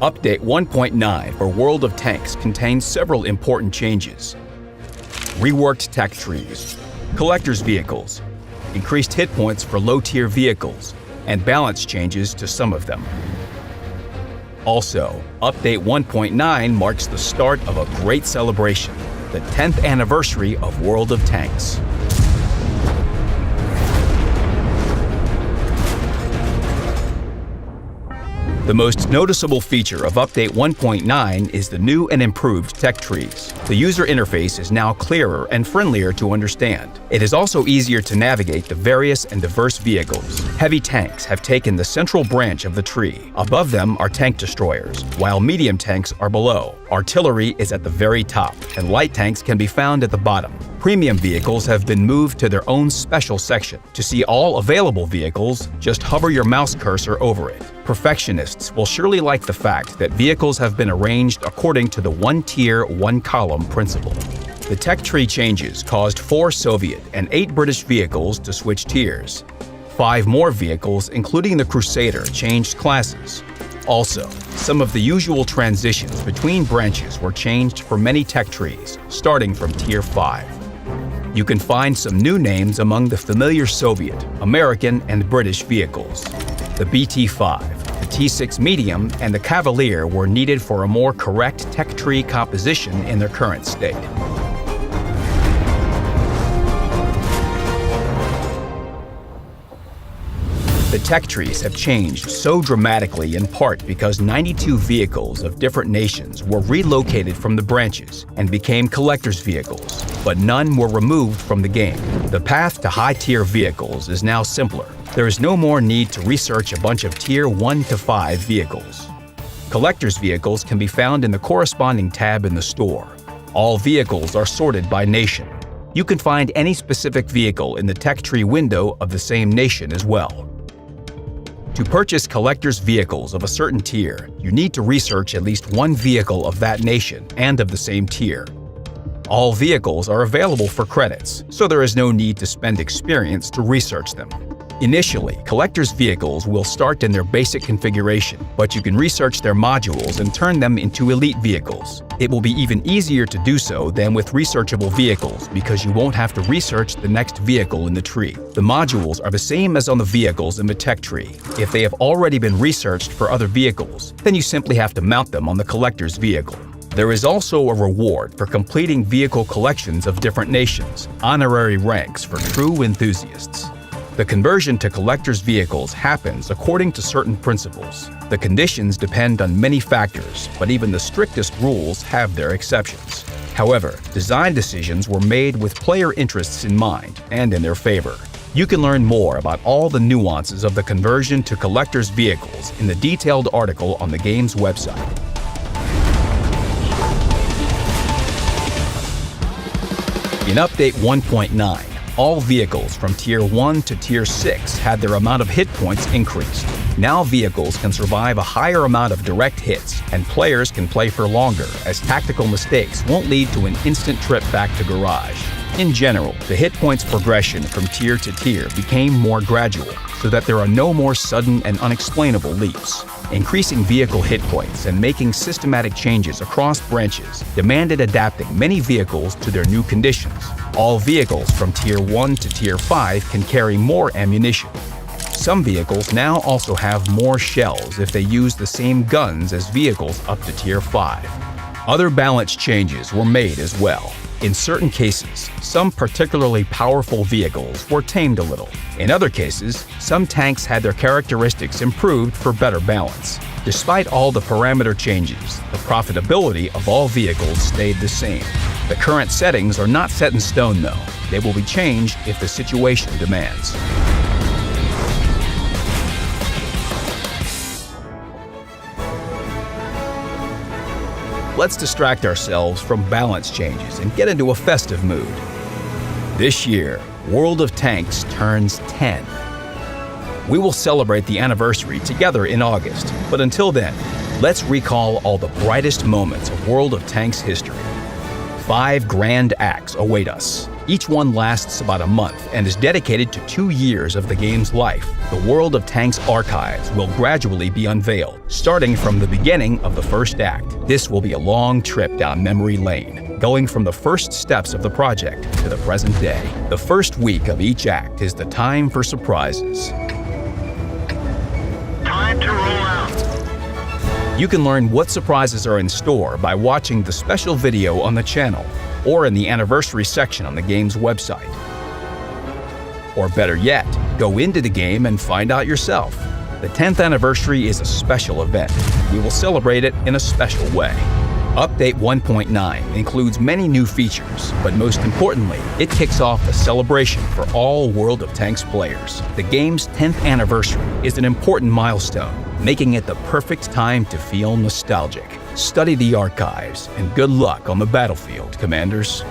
Update 1.9 for World of Tanks contains several important changes. Reworked tech trees, collector's vehicles, increased hit points for low-tier vehicles, and balance changes to some of them. Also, Update 1.9 marks the start of a great celebration, the 10th anniversary of World of Tanks. The most noticeable feature of Update 1.9 is the new and improved tech trees. The user interface is now clearer and friendlier to understand. It is also easier to navigate the various and diverse vehicles. Heavy tanks have taken the central branch of the tree. Above them are tank destroyers, while medium tanks are below. Artillery is at the very top, and light tanks can be found at the bottom. Premium vehicles have been moved to their own special section. To see all available vehicles, just hover your mouse cursor over it. Perfectionists will surely like the fact that vehicles have been arranged according to the one-tier, one-column principle. The tech tree changes caused 4 Soviet and 8 British vehicles to switch tiers. 5 more vehicles, including the Crusader, changed classes. Also, some of the usual transitions between branches were changed for many tech trees, starting from Tier 5. You can find some new names among the familiar Soviet, American, and British vehicles. The BT-5, the T-6 Medium, and the Cavalier were needed for a more correct tech tree composition in their current state. The tech trees have changed so dramatically in part because 92 vehicles of different nations were relocated from the branches and became collector's vehicles, but none were removed from the game. The path to high-tier vehicles is now simpler. There is no more need to research a bunch of Tier 1 to 5 vehicles. Collector's vehicles can be found in the corresponding tab in the store. All vehicles are sorted by nation. You can find any specific vehicle in the tech tree window of the same nation as well. To purchase collector's vehicles of a certain tier, you need to research at least one vehicle of that nation and of the same tier. All vehicles are available for credits, so there is no need to spend experience to research them. Initially, collector's vehicles will start in their basic configuration, but you can research their modules and turn them into elite vehicles. It will be even easier to do so than with researchable vehicles because you won't have to research the next vehicle in the tree. The modules are the same as on the vehicles in the tech tree. If they have already been researched for other vehicles, then you simply have to mount them on the collector's vehicle. There is also a reward for completing vehicle collections of different nations, honorary ranks for true enthusiasts. The conversion to collector's vehicles happens according to certain principles. The conditions depend on many factors, but even the strictest rules have their exceptions. However, design decisions were made with player interests in mind and in their favor. You can learn more about all the nuances of the conversion to collector's vehicles in the detailed article on the game's website. In Update 1.9, all vehicles from Tier 1 to Tier 6 had their amount of hit points increased. Now vehicles can survive a higher amount of direct hits, and players can play for longer, as tactical mistakes won't lead to an instant trip back to garage. In general, the hit points progression from tier to tier became more gradual, so that there are no more sudden and unexplainable leaps. Increasing vehicle hit points and making systematic changes across branches demanded adapting many vehicles to their new conditions. All vehicles from Tier 1 to Tier 5 can carry more ammunition. Some vehicles now also have more shells if they use the same guns as vehicles up to Tier 5. Other balance changes were made as well. In certain cases, some particularly powerful vehicles were tamed a little. In other cases, some tanks had their characteristics improved for better balance. Despite all the parameter changes, the profitability of all vehicles stayed the same. The current settings are not set in stone though. They will be changed if the situation demands. Let's distract ourselves from balance changes and get into a festive mood. This year, World of Tanks turns 10. We will celebrate the anniversary together in August, but until then, let's recall all the brightest moments of World of Tanks history. 5 grand acts await us. Each one lasts about a month and is dedicated to 2 years of the game's life. The World of Tanks archives will gradually be unveiled, starting from the beginning of the first act. This will be a long trip down memory lane, going from the first steps of the project to the present day. The first week of each act is the time for surprises. Time to roll out. You can learn what surprises are in store by watching the special video on the channel or in the Anniversary section on the game's website. Or better yet, go into the game and find out yourself. The 10th anniversary is a special event. We will celebrate it in a special way. Update 1.9 includes many new features, but most importantly, it kicks off the celebration for all World of Tanks players. The game's 10th anniversary is an important milestone, making it the perfect time to feel nostalgic. Study the archives, and good luck on the battlefield, Commanders.